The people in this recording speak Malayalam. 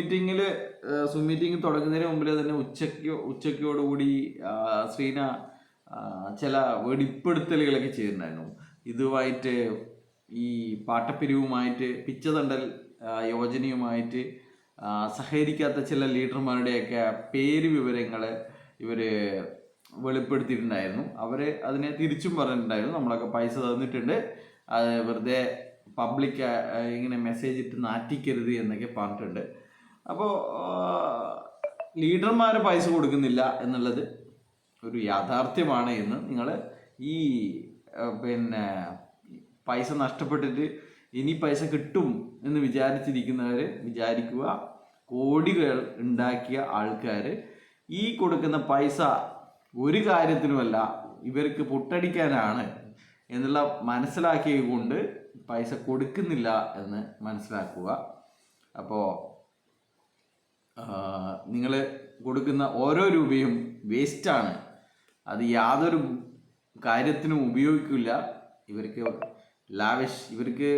മീറ്റിങ്ങിൽ സൂം മീറ്റിംഗ് തുടങ്ങുന്നതിന് മുമ്പിൽ തന്നെ ഉച്ചയ്ക്കോടുകൂടി ശ്രീന ചില വെളിപ്പെടുത്തലുകളൊക്കെ ചെയ്തിട്ടുണ്ടായിരുന്നു. ഇതുമായിട്ട് ഈ പാട്ടപ്പിരിവുമായിട്ട് പിച്ചതണ്ടൽ യോജനയുമായിട്ട് സഹകരിക്കാത്ത ചില ലീഡർമാരുടെയൊക്കെ പേര് വിവരങ്ങൾ ഇവർ വെളിപ്പെടുത്തിയിട്ടുണ്ടായിരുന്നു. അവർ അതിനെ തിരിച്ചും പറഞ്ഞിട്ടുണ്ടായിരുന്നു, നമ്മളൊക്കെ പൈസ തന്നിട്ടുണ്ട്, അത് വെറുതെ പബ്ലിക് ഇങ്ങനെ മെസ്സേജ് ഇട്ട് നാറ്റിക്കരുത് എന്നൊക്കെ പറഞ്ഞിട്ടുണ്ട്. അപ്പോൾ ലീഡർമാർ പൈസ കൊടുക്കുന്നില്ല എന്നുള്ളത് ഒരു യാഥാർത്ഥ്യമാണ് എന്ന് നിങ്ങൾ ഈ പിന്നെ പൈസ നഷ്ടപ്പെട്ടിട്ട് ഇനി പൈസ കിട്ടും എന്ന് വിചാരിച്ചിരിക്കുന്നവർ വിചാരിക്കുക, കോടികൾ ഉണ്ടാക്കിയ ആൾക്കാർ ഈ കൊടുക്കുന്ന പൈസ ഒരു കാര്യത്തിനുമല്ല, ഇവർക്ക് പൊട്ടടിക്കാനാണ് എന്നുള്ള മനസ്സിലാക്കിയത് പൈസ കൊടുക്കുന്നില്ല എന്ന് മനസ്സിലാക്കുക. അപ്പോൾ നിങ്ങൾ കൊടുക്കുന്ന ഓരോ രൂപയും വേസ്റ്റാണ്, അത് യാതൊരു കാര്യത്തിനും ഉപയോഗിക്കില്ല. ഇവർക്ക്